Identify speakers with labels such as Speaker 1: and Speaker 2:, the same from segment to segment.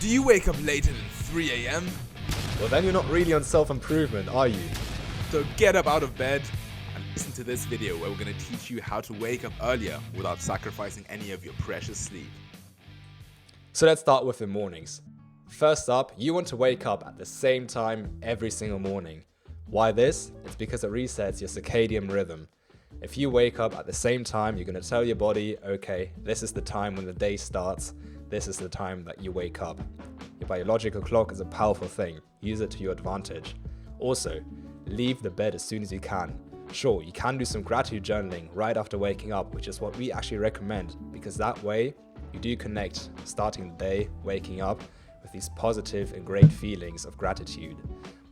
Speaker 1: Do you wake up later than 3 a.m.?
Speaker 2: Well, then you're not really on self-improvement, are you?
Speaker 1: So get up out of bed and listen to this video where we're going to teach you how to wake up earlier without sacrificing any of your precious sleep.
Speaker 2: So let's start with the mornings. First up, you want to wake up at the same time every single morning. Why this? It's because it resets your circadian rhythm. If you wake up at the same time, you're going to tell your body, okay, this is the time when the day starts. This is the time that you wake up. Your biological clock is a powerful thing. Use it to your advantage. Also, leave the bed as soon as you can. Sure, you can do some gratitude journaling right after waking up, which is what we actually recommend, because that way you do connect starting the day, waking up with these positive and great feelings of gratitude.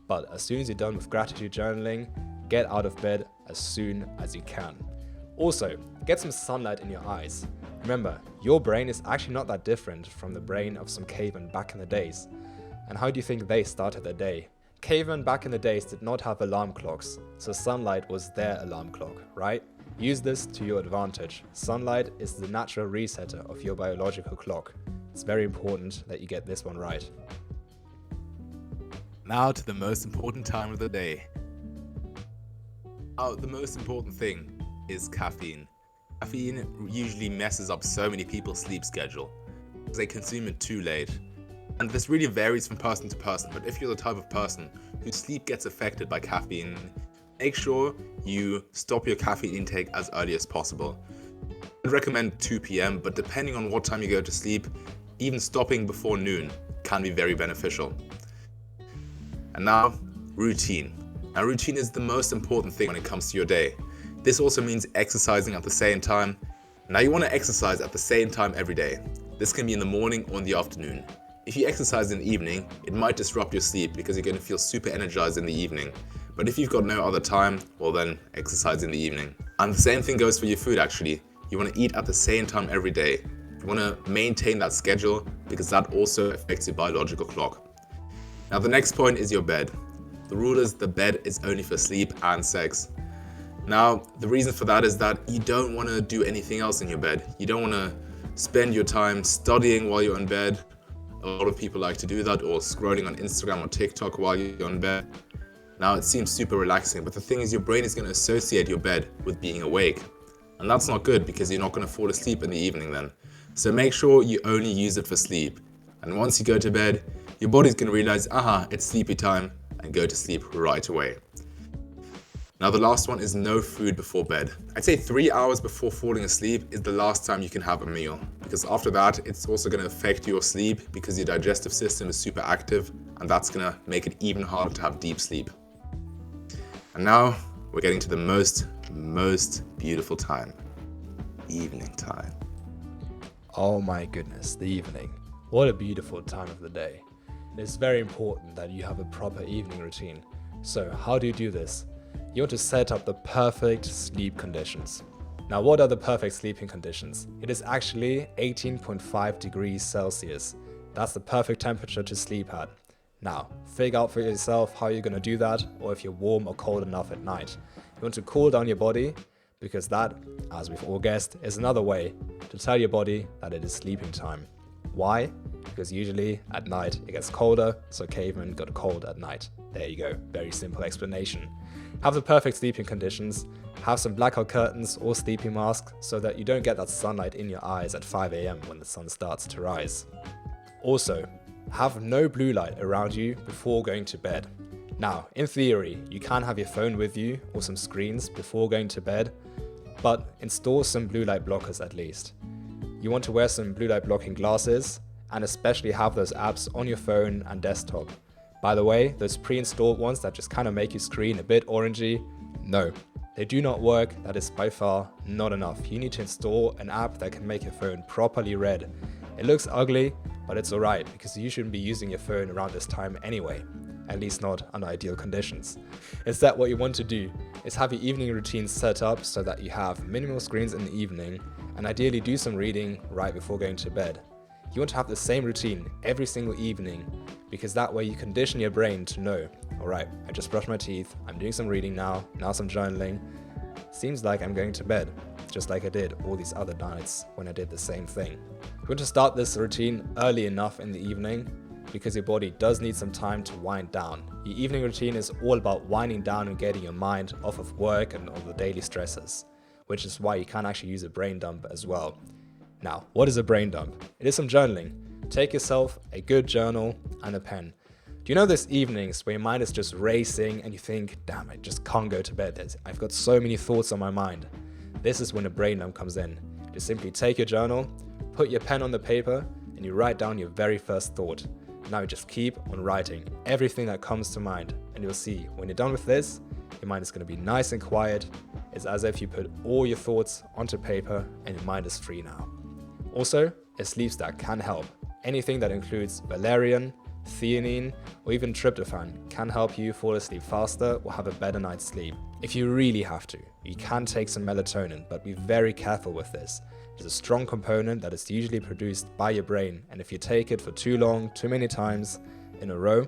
Speaker 2: But as soon as you're done with gratitude journaling, get out of bed as soon as you can. Also, get some sunlight in your eyes. Remember, your brain is actually not that different from the brain of some cavemen back in the days. And how do you think they started their day? Cavemen back in the days did not have alarm clocks, so sunlight was their alarm clock, right? Use this to your advantage. Sunlight is the natural resetter of your biological clock. It's very important that you get this one right.
Speaker 1: Now to the most important time of the day. The most important thing is caffeine. Caffeine usually messes up so many people's sleep schedule because they consume it too late. And this really varies from person to person, but if you're the type of person whose sleep gets affected by caffeine, make sure you stop your caffeine intake as early as possible. I'd recommend 2 p.m., but depending on what time you go to sleep, even stopping before noon can be very beneficial. And now, routine. Now, routine is the most important thing when it comes to your day. This also means exercising at the same time. Now, you want to exercise at the same time every day. This can be in the morning or in the afternoon. If you exercise in the evening, it might disrupt your sleep because you're going to feel super energized in the evening. But if you've got no other time, well then exercise in the evening. And the same thing goes for your food actually. You want to eat at the same time every day. You want to maintain that schedule because that also affects your biological clock. Now the next point is your bed. The rule is the bed is only for sleep and sex. Now the reason for that is that you don't want to do anything else in your bed. You don't want to spend your time studying while you're in bed. A lot of people like to do that, or scrolling on Instagram or TikTok while you're in bed. Now it seems super relaxing, but the thing is your brain is going to associate your bed with being awake. And that's not good because you're not going to fall asleep in the evening then. So make sure you only use it for sleep. And once you go to bed, your body's going to realize, it's sleepy time, and go to sleep right away. Now the last one is no food before bed. I'd say 3 hours before falling asleep is the last time you can have a meal, because after that it's also going to affect your sleep because your digestive system is super active, and that's going to make it even harder to have deep sleep. And now we're getting to the most beautiful time, evening time.
Speaker 2: Oh my goodness, the evening. What a beautiful time of the day. It's very important that you have a proper evening routine. So how do you do this? You want to set up the perfect sleep conditions. Now, what are the perfect sleeping conditions? It is actually 18.5 degrees Celsius. That's the perfect temperature to sleep at. Now, figure out for yourself how you're going to do that, or if you're warm or cold enough at night. You want to cool down your body, because that, as we've all guessed, is another way to tell your body that it is sleeping time. Why? Because usually at night it gets colder, so cavemen got cold at night. There you go, very simple explanation. Have the perfect sleeping conditions, have some blackout curtains or sleeping masks so that you don't get that sunlight in your eyes at 5 a.m. when the sun starts to rise. Also, have no blue light around you before going to bed. Now, in theory, you can have your phone with you or some screens before going to bed, but install some blue light blockers at least. You want to wear some blue light blocking glasses and especially have those apps on your phone and desktop. By the way, those pre-installed ones that just kind of make your screen a bit orangey, no, they do not work. That is by far not enough. You need to install an app that can make your phone properly red. It looks ugly, but it's alright because you shouldn't be using your phone around this time anyway, at least not under ideal conditions. Instead, what you want to do is have your evening routine set up so that you have minimal screens in the evening and ideally do some reading right before going to bed. You want to have the same routine every single evening because that way you condition your brain to know, alright, I just brushed my teeth, I'm doing some reading now some journaling. Seems like I'm going to bed, just like I did all these other nights when I did the same thing. You want to start this routine early enough in the evening because your body does need some time to wind down. Your evening routine is all about winding down and getting your mind off of work and all the daily stresses, which is why you can actually use a brain dump as well. Now, what is a brain dump? It is some journaling. Take yourself a good journal and a pen. Do you know those evenings where your mind is just racing and you think, damn, I just can't go to bed. I've got so many thoughts on my mind. This is when a brain dump comes in. You simply take your journal, put your pen on the paper, and you write down your very first thought. Now you just keep on writing everything that comes to mind, and you'll see when you're done with this, your mind is going to be nice and quiet. It's as if you put all your thoughts onto paper and your mind is free now. Also, a sleep stack can help. Anything that includes valerian, theanine, or even tryptophan can help you fall asleep faster or have a better night's sleep. If you really have to, you can take some melatonin, but be very careful with this. It's a strong component that is usually produced by your brain, and if you take it for too long, too many times in a row,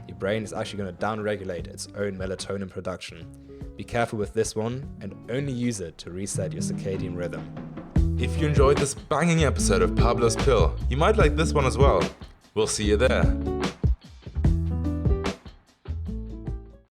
Speaker 2: your brain is actually going to downregulate its own melatonin production. Be careful with this one and only use it to reset your circadian rhythm.
Speaker 1: If you enjoyed this banging episode of Pablo's Pill, you might like this one as well. We'll see you there.